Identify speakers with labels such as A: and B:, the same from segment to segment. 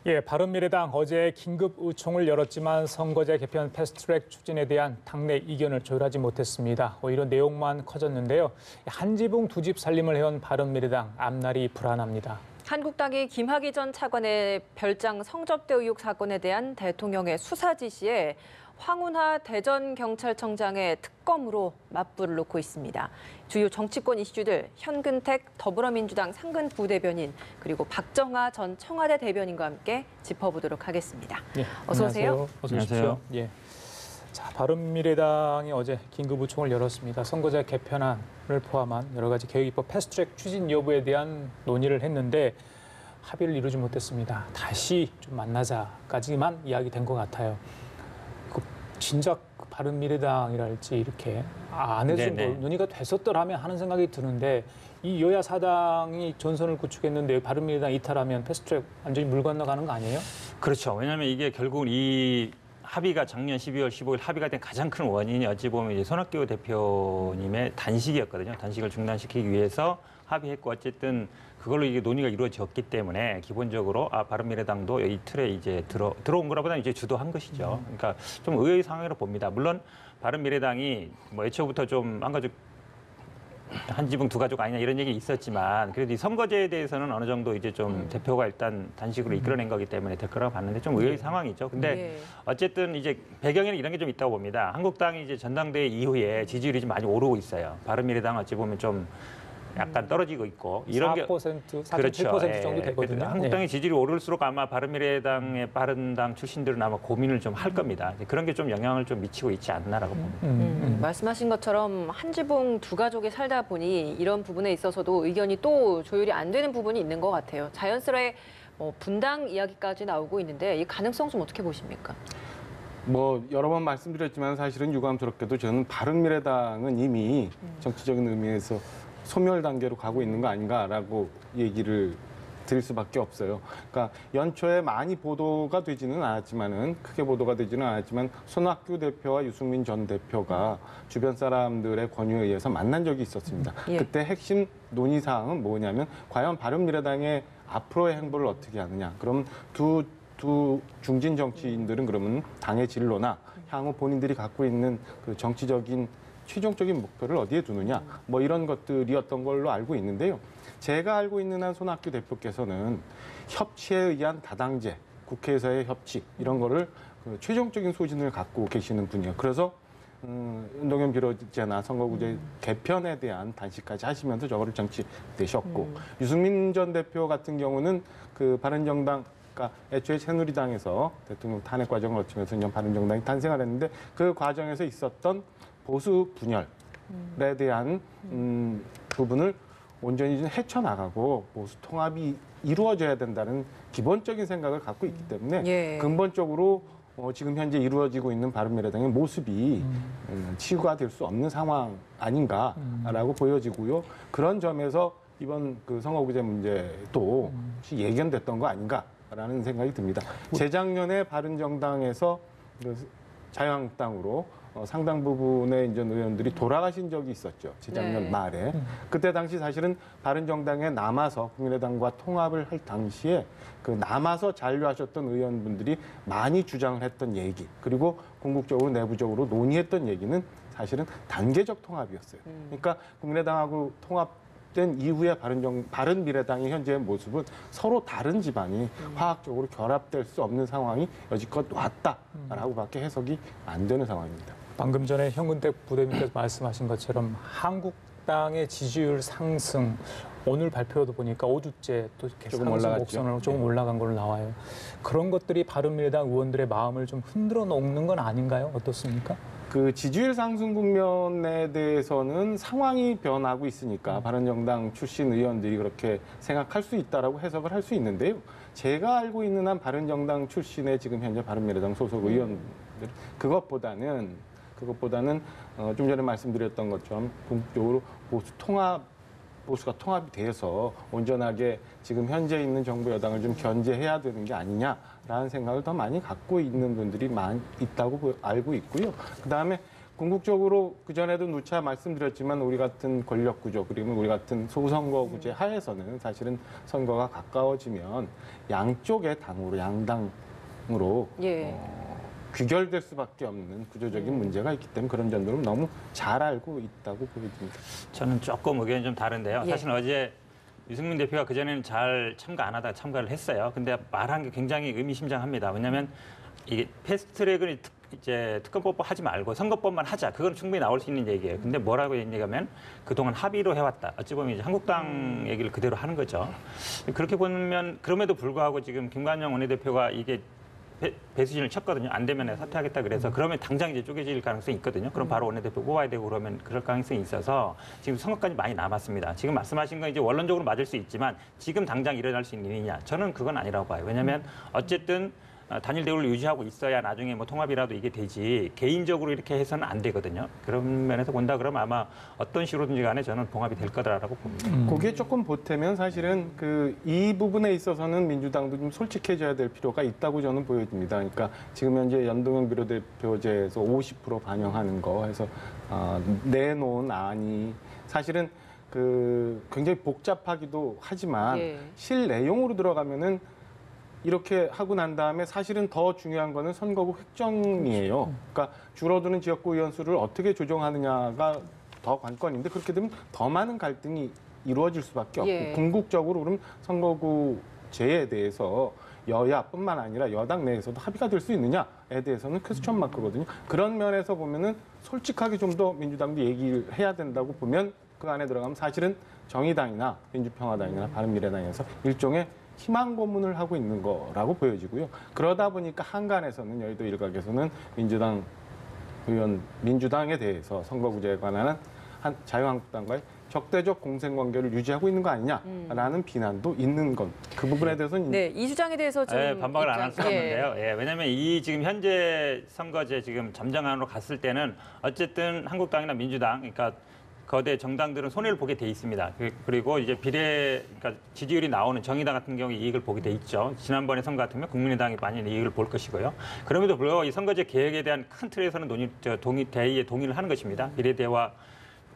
A: 예, 바른미래당 어제 긴급 의총을 열었지만 선거제 개편 패스트트랙 추진에 대한 당내 이견을 조율하지 못했습니다. 오히려 내용만 커졌는데요. 한 지붕 두 집 살림을 해온 바른미래당 앞날이 불안합니다.
B: 한국당이 김학의 전 차관의 별장 성접대 의혹 사건에 대한 대통령의 수사 지시에 황운하 대전경찰청장의 특검으로 맞불을 놓고 있습니다. 주요 정치권 이슈들 현근택 더불어민주당 상근 부대변인 그리고 박정하 전 청와대 대변인과 함께 짚어보도록 하겠습니다.
A: 예,
B: 어서 오세요.
A: 어서 오십시오. 예. 자, 바른미래당이 어제 긴급 의총을 열었습니다. 선거제 개편안을 포함한 여러 가지 개혁 입법 패스트트랙 추진 여부에 대한 논의를 했는데 합의를 이루지 못했습니다. 다시 좀 만나자까지만 이야기된 것 같아요. 진작 바른미래당이랄지 이렇게 안 해준 거 논의가 됐었더라면 하는 생각이 드는데 이 여야 사당이 전선을 구축했는데 바른미래당 이탈하면 패스트트랙 완전히 물 건너가는 거 아니에요?
C: 그렇죠. 왜냐하면 이게 결국은 이 합의가 작년 12월 15일 합의가 된 가장 큰 원인이 어찌 보면 이제 손학규 대표님의 단식이었거든요. 단식을 중단시키기 위해서 합의했고 어쨌든 그걸로 이게 논의가 이루어졌기 때문에 기본적으로 바른미래당도 이 틀에 이제 들어온 거라보다는 이제 주도한 것이죠. 그러니까 좀 의외의 상황으로 봅니다. 물론 바른미래당이 뭐 애초부터 좀 한 지붕 두 가족 아니냐 이런 얘기 있었지만 그래도 이 선거제에 대해서는 어느 정도 이제 좀 대표가 일단 단식으로 이끌어낸 거기 때문에 될 거라고 봤는데 좀 의외의 상황이죠. 근데 어쨌든 이제 배경에는 이런 게 좀 있다고 봅니다. 한국당이 이제 전당대회 이후에 지지율이 좀 많이 오르고 있어요. 바른미래당은 어찌 보면 좀 약간 떨어지고 있고 이런
A: 4%, 4.7%
C: 그렇죠.
A: 정도 되거든요.
C: 한국당의 지지율이 오를수록 아마 바른미래당의 바른당 출신들은 아마 고민을 좀 할 겁니다. 그런 게 좀 영향을 좀 미치고 있지 않나라고 봅니다.
B: 말씀하신 것처럼 한 지붕 두 가족이 살다 보니 이런 부분에 있어서도 의견이 또 조율이 안 되는 부분이 있는 것 같아요. 자연스레 분당 이야기까지 나오고 있는데 이 가능성 좀 어떻게 보십니까?
D: 뭐 여러 번 말씀드렸지만 사실은 유감스럽게도 저는 바른미래당은 이미 정치적인 의미에서 소멸 단계로 가고 있는 거 아닌가라고 얘기를 드릴 수밖에 없어요. 그러니까 연초에 많이 보도가 되지는 않았지만은 크게 보도가 되지는 않았지만 손학규 대표와 유승민 전 대표가 주변 사람들의 권유에 의해서 만난 적이 있었습니다. 그때 핵심 논의 사항은 뭐냐면 과연 바른미래당의 앞으로의 행보를 어떻게 하느냐. 그럼 두 중진 정치인들은 그러면 당의 진로나 향후 본인들이 갖고 있는 그 정치적인 최종적인 목표를 어디에 두느냐 뭐 이런 것들이었던 걸로 알고 있는데요. 제가 알고 있는 한 손학규 대표께서는 협치에 의한 다당제, 국회에서의 협치 이런 거를 그 최종적인 소신을 갖고 계시는 분이에요. 그래서 윤동현 비로제나 선거구제 개편에 대한 단식까지 하시면서 저거를 정치되셨고 유승민 전 대표 같은 경우는 그 바른정당 그러니까 애초에 새누리당에서 대통령 탄핵 과정을 거치면서 이제 바른정당이 탄생을 했는데 그 과정에서 있었던 보수 분열에 대한 부분을 온전히 좀 헤쳐나가고 보수 통합이 이루어져야 된다는 기본적인 생각을 갖고 있기 때문에 근본적으로 지금 현재 이루어지고 있는 바른미래당의 모습이 치유가 될 수 없는 상황 아닌가라고 보여지고요. 그런 점에서 이번 그 선거구제 문제도 예견됐던 거 아닌가라는 생각이 듭니다. 재작년에 바른정당에서 자유한국당으로 상당 부분의 이제 의원들이 돌아가신 적이 있었죠. 재작년 말에. 그때 당시 사실은 바른정당에 남아서 국민의당과 통합을 할 당시에 그 남아서 잔류하셨던 의원분들이 많이 주장을 했던 얘기 그리고 궁극적으로 내부적으로 논의했던 얘기는 사실은 단계적 통합이었어요. 그러니까 국민의당하고 통합된 이후에 바른미래당의 현재의 모습은 서로 다른 집안이 화학적으로 결합될 수 없는 상황이 여지껏 왔다라고밖에 해석이 안 되는 상황입니다.
A: 방금 전에 현근택 부대변인께서 말씀하신 것처럼 한국당의 지지율 상승 오늘 발표도 보니까 5주째 또 이렇게 상승 곡선으로 조금 올라간 걸로 나와요. 그런 것들이 바른미래당 의원들의 마음을 좀 흔들어 놓는 건 아닌가요? 어떻습니까?
D: 그 지지율 상승 국면에 대해서는 상황이 변하고 있으니까 바른정당 출신 의원들이 그렇게 생각할 수 있다라고 해석을 할 수 있는데요. 제가 알고 있는 한 바른정당 출신의 지금 현재 바른미래당 소속 의원들 그것보다는 좀 전에 말씀드렸던 것처럼 궁극적으로 보수가 통합이 돼서 온전하게 지금 현재 있는 정부 여당을 좀 견제해야 되는 게 아니냐라는 생각을 더 많이 갖고 있는 분들이 많이 있다고 알고 있고요. 그다음에 궁극적으로 그전에도 누차 말씀드렸지만 우리 같은 권력 구조 그리고 우리 같은 소선거구제 하에서는 사실은 선거가 가까워지면 양쪽의 당으로 양당으로
B: 예.
D: 귀결될 수밖에 없는 구조적인 문제가 있기 때문에 그런 점들은 너무 잘 알고 있다고 보여집니다.
C: 저는 조금 의견이 좀 다른데요.
B: 예.
C: 사실 어제 유승민 대표가 그전에는 잘 참가 안 하다가 참가를 했어요. 근데 말한 게 굉장히 의미심장합니다. 왜냐하면 이게 패스트트랙을 이제 특검법 하지 말고 선거법만 하자. 그건 충분히 나올 수 있는 얘기예요. 근데 뭐라고 얘기하면 그동안 합의로 해왔다. 어찌 보면 이제 한국당 얘기를 그대로 하는 거죠. 그렇게 보면 그럼에도 불구하고 지금 김관영 원내대표가 이게 배수진을 쳤거든요. 안 되면 사퇴하겠다 그래서 그러면 당장 이제 쪼개질 가능성이 있거든요. 그럼 바로 원내대표 뽑아야 되고 그러면 그럴 가능성이 있어서 지금 선거까지 많이 남았습니다. 지금 말씀하신 건 이제 원론적으로 맞을 수 있지만 지금 당장 일어날 수 있는 일이냐? 저는 그건 아니라고 봐요. 왜냐하면 어쨌든 단일 대우를 유지하고 있어야 나중에 뭐 통합이라도 이게 되지 개인적으로 이렇게 해서는 안 되거든요. 그런 면에서 본다 그러면 아마 어떤 식으로든지 간에 저는 봉합이 될 거다라고 봅니다.
D: 거기에 조금 보태면 사실은 이 부분에 있어서는 민주당도 좀 솔직해져야 될 필요가 있다고 저는 보여집니다. 그러니까 지금 현재 연동형 비례대표제에서 50% 반영하는 거 해서 내놓은 안이 사실은 굉장히 복잡하기도 하지만
B: 예.
D: 실 내용으로 들어가면은 이렇게 하고 난 다음에 사실은 더 중요한 거는 선거구 획정이에요. 그러니까 줄어드는 지역구 의원 수를 어떻게 조정하느냐가 더 관건인데 그렇게 되면 더 많은 갈등이 이루어질 수밖에 없고
B: 예.
D: 궁극적으로 그럼 선거구제에 대해서 여야뿐만 아니라 여당 내에서도 합의가 될 수 있느냐에 대해서는 퀘스천 마크거든요. 그런 면에서 보면은 솔직하게 좀 더 민주당도 얘기를 해야 된다고 보면 그 안에 들어가면 사실은 정의당이나 민주평화당이나 바른미래당에서 일종의 희망 고문을 하고 있는 거라고 보여지고요. 그러다 보니까 한간에서는 여의도 일각에서는 민주당 의원 민주당에 대해서 선거구제에 관한 자유한국당과의 적대적 공생관계를 유지하고 있는 거 아니냐라는 비난도 있는 것. 그 부분에 대해서는
B: 네, 이 주장에 대해서 좀
C: 반박을 안 할 수
B: 입장-
C: 없는데요. 예, 왜냐하면 이 지금 현재 선거제 지금 잠정안으로 갔을 때는 어쨌든 한국당이나 민주당, 그러니까 거대 정당들은 손해를 보게 돼 있습니다. 그리고 이제 그러니까 지지율이 나오는 정의당 같은 경우에 이익을 보게 돼 있죠. 지난번에 선거 같으면 국민의당이 많이 이익을 볼 것이고요. 그럼에도 불구하고 이 선거제 계획에 대한 큰 틀에서는 대의에 동의를 하는 것입니다. 비례대와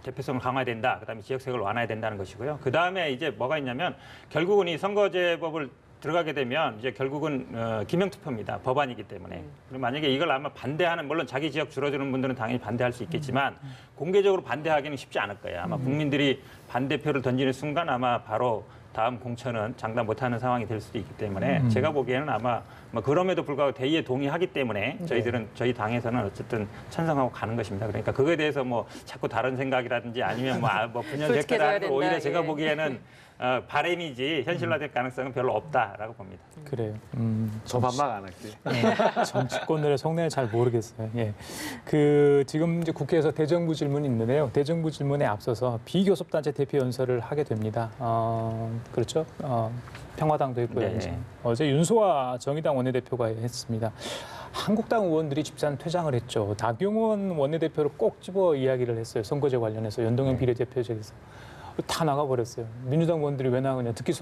C: 대표성을 강화된다. 그다음에 지역색을 완화해야 된다는 것이고요. 그다음에 이제 뭐가 있냐면 결국은 이 선거제법을 들어가게 되면 이제 결국은 기명투표입니다. 법안이기 때문에. 그리고 만약에 이걸 아마 반대하는 물론 자기 지역 줄어드는 분들은 당연히 반대할 수 있겠지만 공개적으로 반대하기는 쉽지 않을 거예요. 아마 국민들이 반대표를 던지는 순간 아마 바로 다음 공천은 장담 못하는 상황이 될 수도 있기 때문에 제가 보기에는 아마 뭐 그럼에도 불구하고 대의에 동의하기 때문에 저희 당에서는 어쨌든 찬성하고 가는 것입니다. 그러니까 그거에 대해서 뭐 자꾸 다른 생각이라든지 아니면 뭐 분열
B: 솔직해져야
C: 됐다라는 거 오히려
B: 된다.
C: 제가
B: 예.
C: 보기에는 바람이지 현실화될 가능성은 별로 없다라고 봅니다.
A: 그래요.
D: 저 반박 안 할게요.
A: 정치권들의 속내를 잘 모르겠어요. 예. 지금 이제 국회에서 대정부 질문이 있는데요. 대정부 질문에 앞서서 비교섭단체 대표 연설을 하게 됩니다. 그렇죠? 평화당도 했고요.
C: 네.
A: 이제. 어제 윤소아 정의당 원내대표가 했습니다. 한국당 의원들이 집산 퇴장을 했죠. 나경원 원내대표를 꼭 집어 이야기를 했어요. 선거제 관련해서 연동형 비례대표제에서. 다 나가버렸어요. 민주당 의원들이 왜 나가냐. 듣기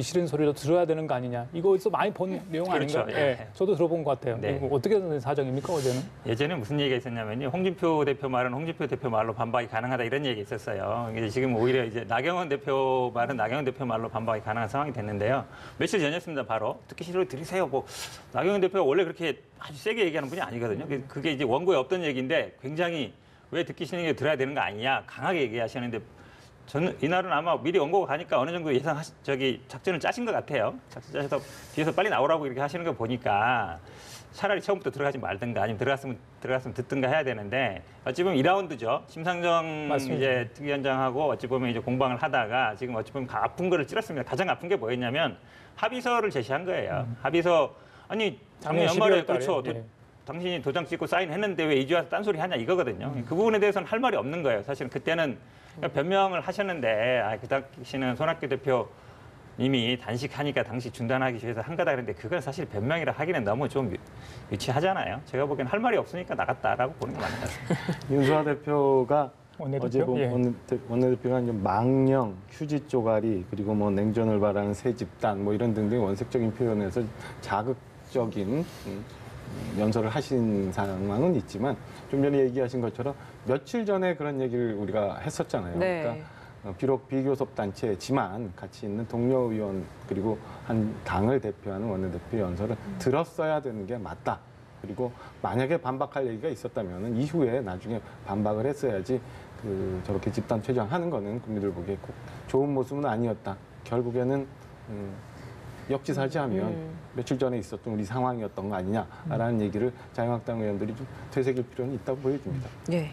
A: 싫은 소리도 들어야 되는 거 아니냐. 이거에서 많이 본 내용
C: 그렇죠.
A: 아닌가요?
C: 예.
A: 예. 저도 들어본 것 같아요.
C: 네.
A: 이거 어떻게 된 사정입니까, 어제는?
C: 예전에 무슨 얘기가 있었냐면요. 홍준표 대표 말은 홍준표 대표 말로 반박이 가능하다 이런 얘기 있었어요. 이제 지금 오히려 이제 나경원 대표 말은 나경원 대표 말로 반박이 가능한 상황이 됐는데요. 며칠 전이었습니다. 바로 듣기 싫은 소리 들으세요. 뭐 나경원 대표가 원래 그렇게 아주 세게 얘기하는 분이 아니거든요. 그게 이제 원고에 없던 얘기인데 굉장히 왜 듣기 싫은 게 들어야 되는 거 아니냐 강하게 얘기하시는데 저는 이날은 아마 미리 원고가 가니까 어느 정도 작전을 짜신 것 같아요. 작전 짜셔서 뒤에서 빨리 나오라고 이렇게 하시는 거 보니까 차라리 처음부터 들어가지 말든가 아니면 들어갔으면 듣든가 해야 되는데 어찌 보면 2라운드죠. 심상정
A: 맞습니다.
C: 이제 특위원장하고 어찌 보면 이제 공방을 하다가 지금 어찌 보면 아픈 거를 찌렀습니다. 가장 아픈 게 뭐였냐면 합의서를 제시한 거예요. 합의서 아니 작년 연말에
A: 12월 달에,
C: 그렇죠.
A: 예.
C: 당신이 도장 찍고 사인했는데 왜 이제 와서 딴소리 하냐 이거거든요. 그 부분에 대해서는 할 말이 없는 거예요. 사실은 그때는 변명을 하셨는데 그 당시는 손학규 대표님이 단식하니까 당시 중단하기 위해서 한 거다 그랬는데 그건 사실 변명이라 하기는 너무 좀 유치하잖아요. 제가 보기엔 할 말이 없으니까 나갔다라고 보는 게 맞는 것 같습니다.
D: 윤소아 대표가
A: 원내대표?
D: 어제
A: 예.
D: 원내대표가 이제 망령, 휴지 쪼가리 그리고 뭐 냉전을 바라는 새 집단 뭐 이런 등등 원색적인 표현에서 자극적인 연설을 하신 상황은 있지만 좀 전에 얘기하신 것처럼 며칠 전에 그런 얘기를 우리가 했었잖아요.
B: 네.
D: 그러니까 비록 비교섭 단체지만 같이 있는 동료 의원 그리고 한 당을 대표하는 원내대표 연설을 들었어야 되는 게 맞다. 그리고 만약에 반박할 얘기가 있었다면 이후에 나중에 반박을 했어야지 저렇게 집단 퇴장하는 거는 국민들 보기에 꼭 좋은 모습은 아니었다. 결국에는 역지사지하면 며칠 전에 있었던 우리 상황이었던 거 아니냐라는 얘기를 자유한국당 의원들이 좀 되새길 필요는 있다고 보여집니다.
B: 네.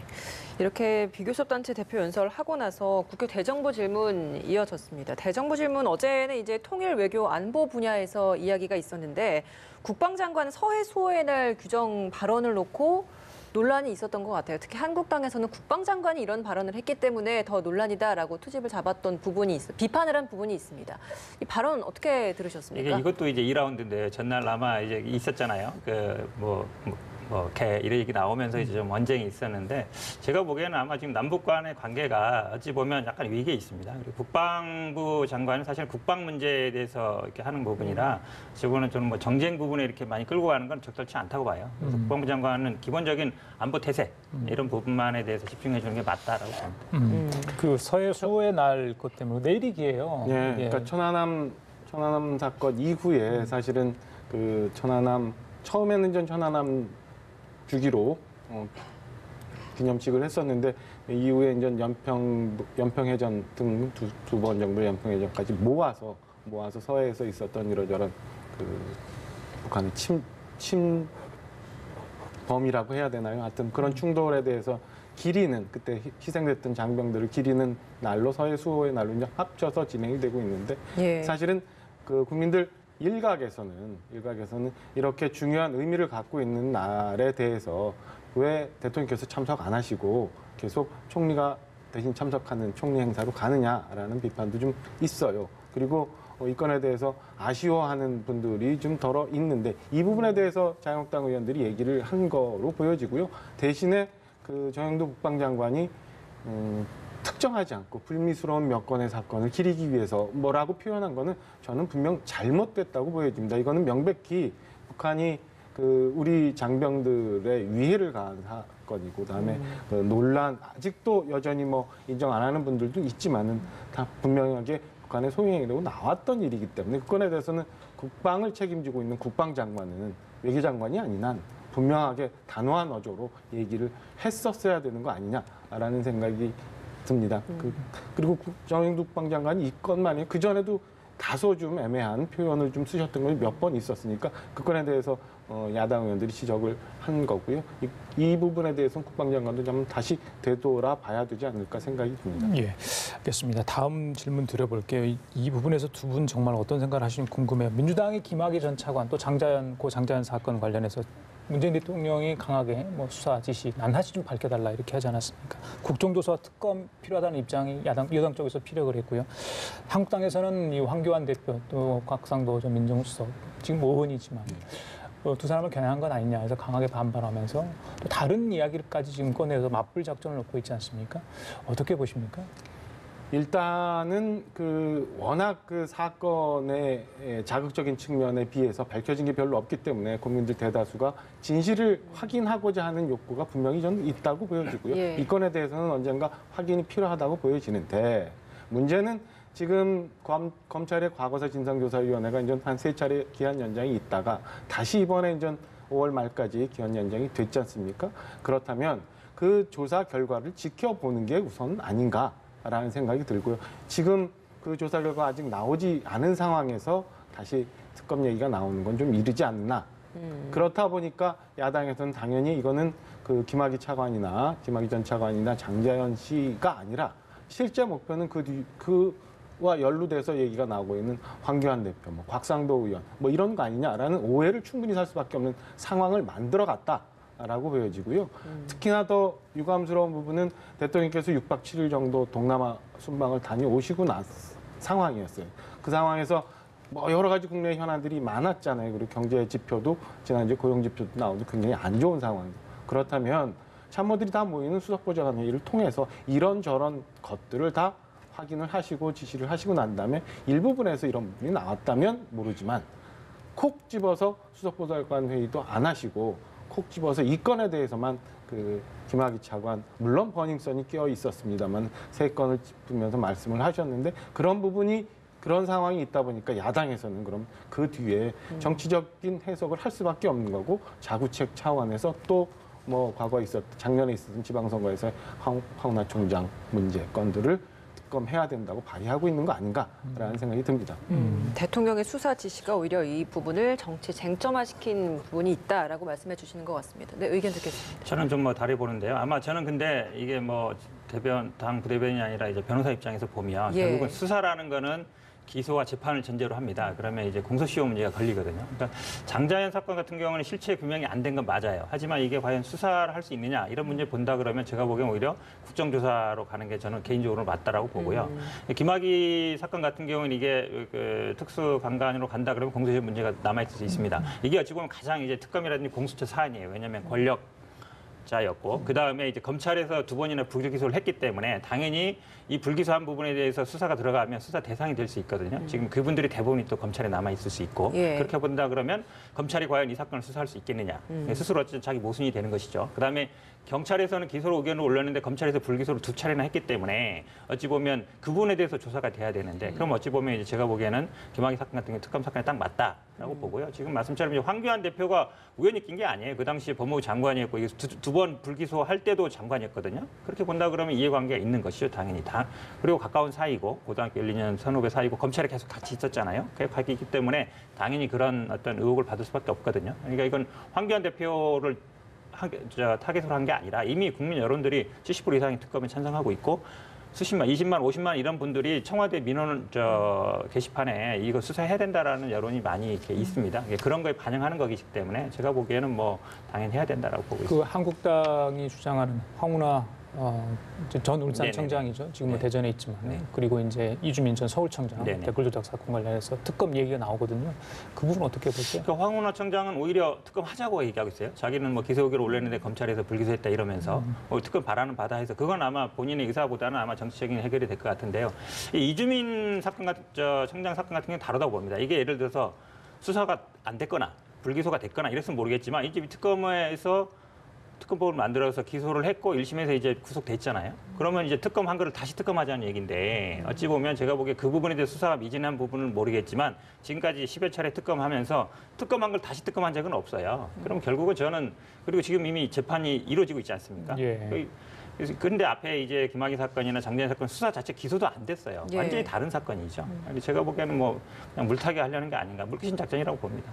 B: 이렇게 비교섭단체 대표 연설을 하고 나서 국회 대정부 질문 이어졌습니다. 대정부 질문 어제는 이제 통일 외교 안보 분야에서 이야기가 있었는데 국방장관 서해 수호의 날 규정 발언을 놓고 논란이 있었던 것 같아요. 특히 한국당에서는 국방장관이 이런 발언을 했기 때문에 더 논란이다라고 투집을 잡았던 부분이 비판을 한 부분이 있습니다. 이 발언 어떻게 들으셨습니까?
C: 이것도 이제 2라운드인데 전날 아마 이제 있었잖아요. 이런 얘기 나오면서 이제 좀 언쟁이 있었는데 제가 보기에는 아마 지금 남북 간의 관계가 어찌 보면 약간 위기에 있습니다. 그리고 국방부 장관은 사실 국방 문제에 대해서 이렇게 하는 부분이라 저거는 저는 뭐 정쟁 부분에 이렇게 많이 끌고 가는 건 적절치 않다고 봐요. 그래서 국방부 장관은 기본적인 안보 태세 이런 부분만에 대해서 집중해 주는 게 맞다라고 봅니다.
A: 그 서해 수호의 날 것 때문에 내일이기예요.
D: 예, 그러니까 천안함 사건 이후에 사실은 그 처음에는 천안함 주기로 기념식을 했었는데 이후에 이제 연평해전 등 두 번 정도 연평해전까지 모아서 서해에서 있었던 이러저런 북한의 침범이라고 해야 되나요? 하여튼 그런 충돌에 대해서 기리는 그때 희생됐던 장병들을 기리는 날로 서해 수호의 날로 이제 합쳐서 진행이 되고 있는데
B: 예.
D: 사실은 그 국민들 일각에서는 이렇게 중요한 의미를 갖고 있는 날에 대해서 왜 대통령께서 참석 안 하시고 계속 총리가 대신 참석하는 총리 행사로 가느냐라는 비판도 좀 있어요. 그리고 이 건에 대해서 아쉬워하는 분들이 좀 덜어 있는데 이 부분에 대해서 자유한국당 의원들이 얘기를 한 거로 보여지고요. 대신에 그 정영도 국방장관이 특정하지 않고 불미스러운 몇 건의 사건을 기리기 위해서 뭐라고 표현한 거는 저는 분명 잘못됐다고 보여집니다. 이거는 명백히 북한이 우리 장병들의 위해를 가한 사건이고 그다음에 논란 아직도 여전히 뭐 인정 안 하는 분들도 있지만은 다 분명하게 북한의 소행이라고 나왔던 일이기 때문에 그 건에 대해서는 국방을 책임지고 있는 국방장관은 외교장관이 아닌 한 분명하게 단호한 어조로 얘기를 했었어야 되는 거 아니냐라는 생각이 듭니다. 그리고 정영도 국방장관이 이 건만이 그 전에도 다소 좀 애매한 표현을 좀 쓰셨던 것이 몇 번 있었으니까 그 건에 대해서 야당 의원들이 지적을 한 거고요. 이 부분에 대해서는 국방장관도 좀 다시 되돌아봐야 되지 않을까 생각이 듭니다.
A: 예, 알겠습니다. 다음 질문 드려볼게요. 이 부분에서 두 분 정말 어떤 생각을 하시는지 궁금해요. 민주당의 김학의 전 차관 또 장자연 사건 관련해서 문재인 대통령이 강하게 수사 지시, 난하시 좀 밝혀달라 이렇게 하지 않았습니까? 국정조사 특검 필요하다는 입장이 여당 쪽에서 피력을 했고요. 한국당에서는 이 황교안 대표 또 곽상도 전 민정수석 지금 의원이지만 두 사람을 겨냥한 건 아니냐 해서 강하게 반발하면서 또 다른 이야기까지 지금 꺼내서 맞불 작전을 놓고 있지 않습니까? 어떻게 보십니까?
D: 일단은 워낙 그 사건의 자극적인 측면에 비해서 밝혀진 게 별로 없기 때문에 국민들 대다수가 진실을 확인하고자 하는 욕구가 분명히 저는 있다고 보여지고요.
B: 예.
D: 이 건에 대해서는 언젠가 확인이 필요하다고 보여지는데 문제는 지금 검찰의 과거사 진상조사위원회가 이제 한 3차례 기한 연장이 있다가 다시 이번에 이제 5월 말까지 기한 연장이 됐지 않습니까? 그렇다면 그 조사 결과를 지켜보는 게 우선 아닌가? 라는 생각이 들고요. 지금 그 조사 결과 아직 나오지 않은 상황에서 다시 특검 얘기가 나오는 건 좀 이르지 않나. 그렇다 보니까 야당에서는 당연히 이거는 그 김학의 전 차관이나 장자연 씨가 아니라 실제 목표는 그와 연루돼서 얘기가 나오고 있는 황교안 대표, 곽상도 의원 이런 거 아니냐라는 오해를 충분히 살 수밖에 없는 상황을 만들어갔다. 라고 보여지고요. 특히나 더 유감스러운 부분은 대통령께서 6박 7일 정도 동남아 순방을 다녀오시고 난 상황이었어요. 그 상황에서 여러 가지 국내 현안들이 많았잖아요. 그리고 경제 지표도 지난주에 고용 지표도 나오고 굉장히 안 좋은 상황이에요. 그렇다면 참모들이 다 모이는 수석보좌관 회의를 통해서 이런저런 것들을 다 확인을 하시고 지시를 하시고 난 다음에 일부분에서 이런 부분이 나왔다면 모르지만 콕 집어서 수석보좌관 회의도 안 하시고 콕 집어서 이 건에 대해서만 그 김학의 차관 물론 버닝썬이 끼어 있었습니다만 세 건을 짚으면서 말씀을 하셨는데 그런 부분이 그런 상황이 있다 보니까 야당에서는 그럼 그 뒤에 정치적인 해석을 할 수밖에 없는 거고 자구책 차원에서 또 뭐 과거에 작년에 있었던 지방선거에서 황운하 총장 문제 건들을 특검해야 된다고 발의하고 있는 거 아닌가라는 생각이 듭니다.
B: 대통령의 수사 지시가 오히려 이 부분을 정치 쟁점화시킨 부분이 있다라고 말씀해 주시는 것 같습니다. 네, 의견 듣겠습니다.
C: 저는 좀 뭐 다르게 보는데요. 아마 저는 근데 이게 뭐 당 부대변인이 아니라 이제 변호사 입장에서 보면
B: 예.
C: 결국은 수사라는 거는 기소와 재판을 전제로 합니다. 그러면 이제 공소시효 문제가 걸리거든요. 그러니까 장자연 사건 같은 경우는 실체 규명이 안 된 건 맞아요. 하지만 이게 과연 수사를 할 수 있느냐 이런 문제 본다 그러면 제가 보기엔 오히려 국정조사로 가는 게 저는 개인적으로 맞다라고 보고요. 김학의 사건 같은 경우는 이게 그 특수강간으로 간다 그러면 공소시효 문제가 남아있을 수 있습니다. 이게 어찌 보면 가장 이제 특검이라든지 공수처 사안이에요. 왜냐하면 권력자였고 그 다음에 이제 검찰에서 2번이나 불기소를 했기 때문에 당연히 이 불기소한 부분에 대해서 수사가 들어가면 수사 대상이 될 수 있거든요. 지금 그분들이 대부분이 또 검찰에 남아 있을 수 있고
B: 예.
C: 그렇게 본다 그러면 검찰이 과연 이 사건을 수사할 수 있겠느냐. 스스로 어쨌든 자기 모순이 되는 것이죠. 그다음에 경찰에서는 기소로 의견을 올렸는데 검찰에서 불기소를 2차례나 했기 때문에 어찌 보면 그 부분에 대해서 조사가 돼야 되는데 그럼 어찌 보면 이제 제가 보기에는 김학의 사건 같은 경우 특검 사건에 딱 맞다라고 보고요. 지금 말씀처럼 이제 황교안 대표가 우연히 낀 게 아니에요. 그 당시에 법무부 장관이었고 이게 두 번 불기소할 때도 장관이었거든요. 그렇게 본다 그러면 이해관계가 있는 것이죠. 당연히 다. 그리고 가까운 사이고 고등학교 1, 2년 선후배 사이고 검찰에 계속 같이 있었잖아요. 그렇게 있기 때문에 당연히 그런 어떤 의혹을 받을 수밖에 없거든요. 그러니까 이건 황교안 대표를 타겟으로 한 게 아니라 이미 국민 여론들이 70% 이상의 특검에 찬성하고 있고 수십만, 20만, 50만 이런 분들이 청와대 민원 게시판에 이거 수사해야 된다라는 여론이 많이 이렇게 있습니다. 그런 거에 반영하는 거기 때문에 제가 보기에는 뭐 당연히 해야 된다라고 보고 있습니다.
A: 그 한국당이 주장하는 황운하 전 울산청장이죠. 지금 뭐
C: 네.
A: 대전에 있지만
C: 네.
A: 그리고 이제 이주민 전 서울청장
C: 네네.
A: 댓글 조작 사건 관련해서 특검 얘기가 나오거든요. 그 부분 어떻게 보세요?
C: 그러니까 황운하 청장은 오히려 특검 하자고 얘기하고 있어요. 자기는 뭐 기소 의견을 올렸는데 검찰에서 불기소했다 이러면서 특검 바라는 바다 해서 그건 아마 본인의 의사보다는 아마 정치적인 해결이 될 것 같은데요. 이 이주민 사건 같은 청장 사건 같은 경우는 다르다고 봅니다. 이게 예를 들어서 수사가 안 됐거나 불기소가 됐거나 이랬으면 모르겠지만 이제 특검에서 특검법을 만들어서 기소를 했고 1심에서 이제 구속됐잖아요. 그러면 이제 특검 한 거를 다시 특검하자는 얘기인데 어찌 보면 제가 보기에 그 부분에 대해 수사가 미진한 부분은 모르겠지만 지금까지 10여 차례 특검하면서 특검한 걸 다시 특검한 적은 없어요. 그럼 결국은 저는 그리고 지금 이미 재판이 이루어지고 있지 않습니까?
A: 예.
C: 그런데 앞에 이제 김학의 사건이나 장자연 사건 수사 자체 기소도 안 됐어요.
B: 예.
C: 완전히 다른 사건이죠. 제가 보기에는 뭐 그냥 물타기 하려는 게 아닌가, 물귀신 작전이라고 봅니다.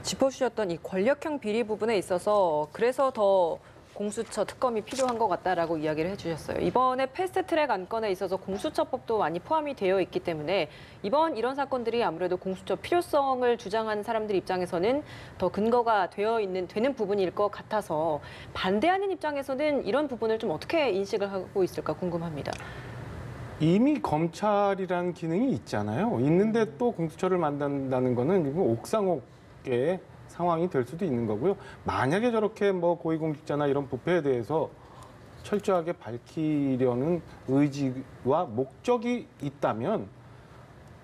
B: 짚어주셨던 이 권력형 비리 부분에 있어서 그래서 더 공수처 특검이 필요한 것 같다라고 이야기를 해주셨어요. 이번에 패스트트랙 안건에 있어서 공수처법도 많이 포함이 되어 있기 때문에 이번 이런 사건들이 아무래도 공수처 필요성을 주장하는 사람들 입장에서는 더 근거가 되는 부분일 것 같아서 반대하는 입장에서는 이런 부분을 좀 어떻게 인식을 하고 있을까 궁금합니다.
D: 이미 검찰이라는 기능이 있잖아요. 있는데 또 공수처를 만든다는 거는 이거 옥상옥의 상황이 될 수도 있는 거고요. 만약에 저렇게 뭐 고위공직자나 이런 부패에 대해서 철저하게 밝히려는 의지와 목적이 있다면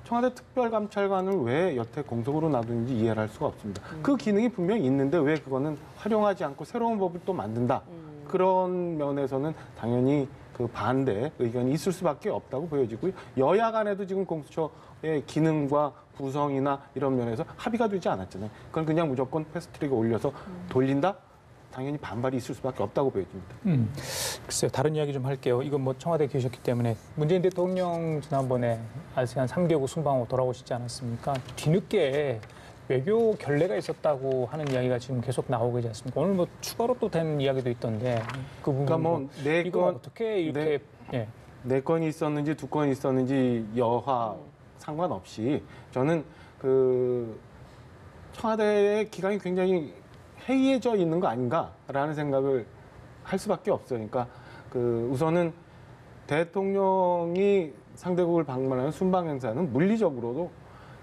D: 청와대 특별감찰관을 왜 여태 공석으로 놔두는지 이해를 할 수가 없습니다. 그 기능이 분명히 있는데 왜 그거는 활용하지 않고 새로운 법을 또 만든다. 그런 면에서는 당연히 그 반대 의견이 있을 수밖에 없다고 보여지고요. 여야 간에도 지금 공수처의 기능과 구성이나 이런 면에서 합의가 되지 않았잖아요. 그건 그냥 무조건 패스트트랙에 올려서 돌린다? 당연히 반발이 있을 수밖에 없다고 보여집니다.
A: 글쎄요, 다른 이야기 좀 할게요. 이건 뭐 청와대에 계셨기 때문에 문재인 대통령 지난번에 아세안 3개국 순방하고 돌아오시지 않았습니까? 뒤늦게 외교 결례가 있었다고 하는 이야기가 지금 계속 나오고 있지 않습니까? 오늘 뭐 추가로 또 된 이야기도 있던데 그 부분
D: 그러니까 뭐 네
A: 이거
D: 건,
A: 어떻게 이렇게 예.
D: 네 건이 있었는지 두 건이 있었는지 여하 상관없이 저는 그 청와대의 기강이 굉장히 해이해져 있는 거 아닌가라는 생각을 할 수밖에 없어요. 그러니까 그 우선은 대통령이 상대국을 방문하는 순방 행사는 물리적으로도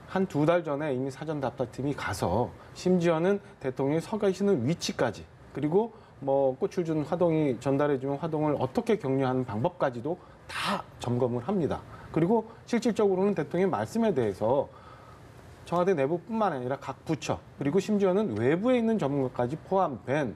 D: 한 2달 전에 이미 사전 답사팀이 가서 심지어는 대통령이 서 계시는 위치까지 그리고 뭐 꽃을 준 화동이 전달해 주면 화동을 어떻게 격려하는 방법까지도 다 점검을 합니다. 그리고 실질적으로는 대통령의 말씀에 대해서 청와대 내부뿐만 아니라 각 부처 그리고 심지어는 외부에 있는 전문가까지 포함된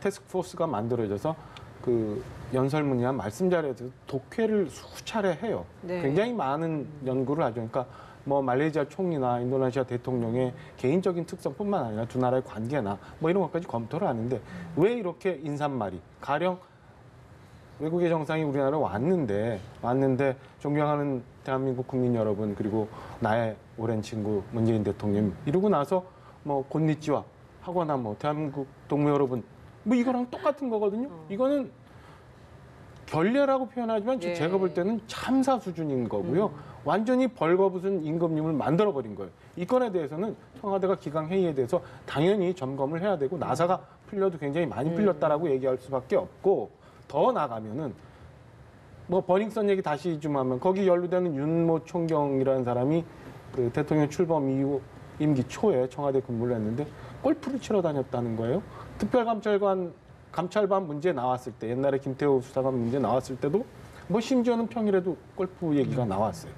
D: 태스크포스가 만들어져서 그 연설문이나 말씀 자료에 대해서 독해를 수차례 해요.
B: 네.
D: 굉장히 많은 연구를 하죠. 그러니까 뭐 말레이시아 총리나 인도네시아 대통령의 개인적인 특성뿐만 아니라 두 나라의 관계나 뭐 이런 것까지 검토를 하는데 왜 이렇게 인사말이 가령 외국의 정상이 우리나라에 왔는데 존경하는 대한민국 국민 여러분 그리고 나의 오랜 친구 문재인 대통령 이러고 나서 뭐 곤니찌와 하거나 뭐 대한민국 동무 여러분 뭐 이거랑 똑같은 거거든요. 이거는 결례라고 표현하지만
B: 예.
D: 제가 볼 때는 참사 수준인 거고요. 완전히 벌거벗은 임금님을 만들어버린 거예요. 이 건에 대해서는 청와대가 기강 회의에 대해서 당연히 점검을 해야 되고 나사가 풀려도 굉장히 많이 풀렸다라고 얘기할 수밖에 없고 더 나가면은 뭐 버닝썬 얘기 다시 좀 하면 거기 연루되는 윤모 총경이라는 사람이 그 대통령 출범 이후 임기 초에 청와대 근무를 했는데 골프를 치러 다녔다는 거예요. 감찰반 문제 나왔을 때 옛날에 김태호 수사관 문제 나왔을 때도 뭐 심지어는 평일에도 골프 얘기가 나왔어요.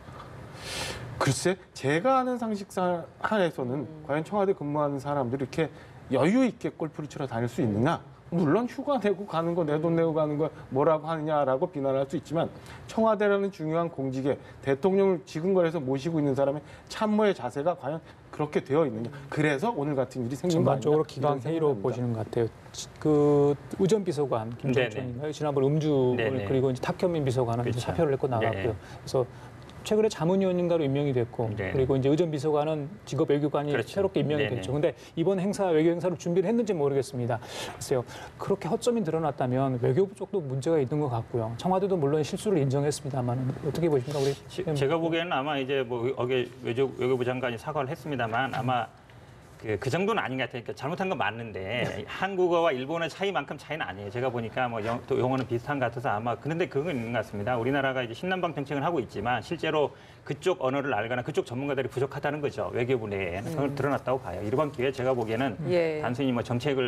D: 글쎄 제가 아는 상식상 하에서는 과연 청와대 근무하는 사람들이 이렇게 여유 있게 골프를 치러 다닐 수 있느냐? 물론 휴가 내고 가는 거, 내 돈 내고 가는 거 뭐라고 하느냐라고 비난할 수 있지만 청와대라는 중요한 공직에 대통령을 지금거래에서 모시고 있는 사람의 참모의 자세가 과연 그렇게 되어 있느냐. 그래서 오늘 같은 일이 생긴 거 아니냐.
A: 전반적으로 기강 회의로 보시는 것 같아요. 그 의전비서관 김종천인가요? 지난번 음주
C: 네네.
A: 그리고 이제 탁현민 비서관은 이제
C: 그렇죠.
A: 사표를 냈고 나갔고요.
C: 네네.
A: 그래서 최근에 자문위원인가로 임명이 됐고
C: 네네.
A: 그리고 이제 의전비서관은 직업 외교관이
C: 그렇죠.
A: 새롭게 임명이
C: 네네.
A: 됐죠. 근데 이번 행사 외교 행사를 준비를 했는지 모르겠습니다. 글쎄요. 그렇게 허점이 드러났다면 외교부 쪽도 문제가 있는 것 같고요. 청와대도 물론 실수를 인정했습니다만 어떻게 보십니까, 우리?
C: 제가 보기에는 아마 이제 뭐 외교부 장관이 사과를 했습니다만 아마 그 정도는 아닌 것 같아요. 그러니까 잘못한 건 맞는데 한국어와 일본어 차이만큼 차이는 아니에요. 제가 보니까 뭐 또 영어는 비슷한 것 같아서 아마 그런데 그건 있는 것 같습니다. 우리나라가 이제 신남방 정책을 하고 있지만 실제로 그쪽 언어를 알거나 그쪽 전문가들이 부족하다는 거죠. 외교부 내에는 그걸 드러났다고 봐요. 이번 기회에 제가 보기에는
B: 예.
C: 단순히 뭐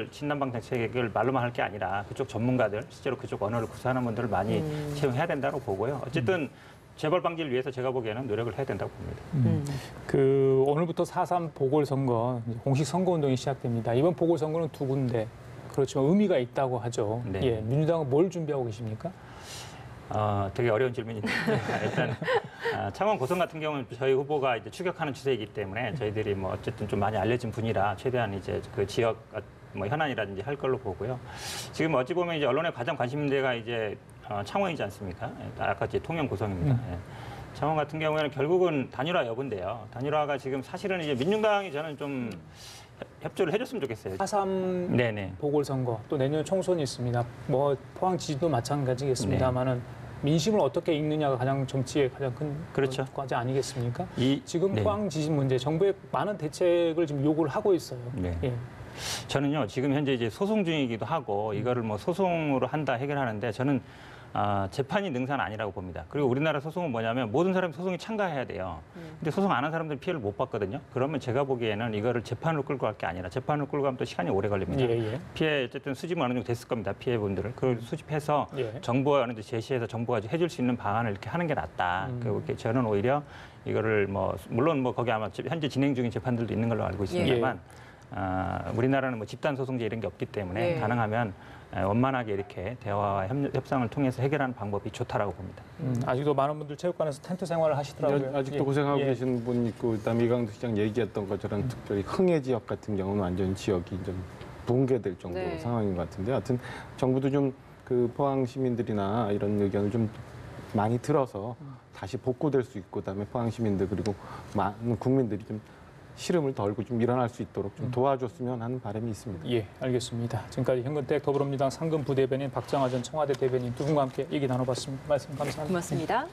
C: 신남방 정책을 말로만 할 게 아니라 그쪽 전문가들 실제로 그쪽 언어를 구사하는 분들을 많이 채용해야 된다고 보고요. 어쨌든 재벌 방지를 위해서 제가 보기에는 노력을 해야 된다고 봅니다.
A: 그 오늘부터 4.3 보궐선거 이제 공식 선거운동이 시작됩니다. 이번 보궐선거는 두 군데 그렇지만 의미가 있다고 하죠.
C: 네.
A: 예, 민주당은 뭘 준비하고 계십니까?
C: 되게 어려운 질문인데 일단 창원 고성 같은 경우는 저희 후보가 이제 추격하는 추세이기 때문에 저희들이 뭐 어쨌든 좀 많이 알려진 분이라 최대한 이제 그 지역 뭐 현안이라든지 할 걸로 보고요. 지금 어찌 보면 이제 언론의 가장 관심 문제가 이제 창원이지 않습니까? 아까 이제 통영 고성입니다. 예. 창원 같은 경우에는 결국은 단일화 여부인데요. 단일화가 지금 사실은 이제 민주당이 저는 좀 협조를 해줬으면 좋겠어요.
A: 4.3
C: 네네.
A: 보궐선거 또 내년 총선이 있습니다. 뭐 포항 지지도 마찬가지겠습니다만은 민심을 어떻게 읽느냐가 가장 정치의 가장 큰
C: 그렇죠.
A: 과제 아니겠습니까? 지금
C: 네.
A: 포항 지지 문제 정부의 많은 대책을 지금 요구를 하고 있어요.
C: 네.
A: 예.
C: 저는요 지금 현재 이제 소송 중이기도 하고 이거를 뭐 소송으로 한다 해결하는데 저는 재판이 능사는 아니라고 봅니다. 그리고 우리나라 소송은 뭐냐면 모든 사람이 소송에 참가해야 돼요. 근데 소송 안 한 사람들은 피해를 못 받거든요. 그러면 제가 보기에는 이거를 재판으로 끌고 갈 게 아니라 재판으로 끌고 가면 또 시간이 오래 걸립니다.
A: 예, 예.
C: 피해 어쨌든 수집은 어느 정도 됐을 겁니다. 피해분들을. 그걸 수집해서
A: 예.
C: 정부가 어느 정도 제시해서 정부가 해줄 수 있는 방안을 이렇게 하는 게 낫다. 그렇게 저는 오히려 이거를 뭐 물론 뭐 거기 아마 현재 진행 중인 재판들도 있는 걸로 알고 있습니다만 우리나라는 뭐 집단 소송제 이런 게 없기 때문에
B: 예.
C: 가능하면 원만하게 이렇게 대화와 협상을 통해서 해결하는 방법이 좋다라고 봅니다.
A: 아직도 많은 분들 체육관에서 텐트 생활을 하시더라고요.
D: 아직도
A: 예.
D: 고생하고
A: 예.
D: 계신 분 있고 그다음에 이강도 시장 얘기했던 것처럼 특별히 흥해 지역 같은 경우는 완전 지역이 좀 붕괴될 정도
B: 네.
D: 상황인 것 같은데 하여튼 정부도 좀 그 포항 시민들이나 이런 의견을 좀 많이 들어서 다시 복구될 수 있고 그다음에 포항 시민들 그리고 많은 국민들이 좀 시름을 덜고 좀 일어날 수 있도록 좀 도와줬으면 하는 바람이 있습니다.
A: 예, 알겠습니다. 지금까지 현근택 더불어민주당 상근 부대변인 박정하 전 청와대 대변인 두 분과 함께 얘기 나눠봤습니다. 말씀 감사합니다.
B: 고맙습니다.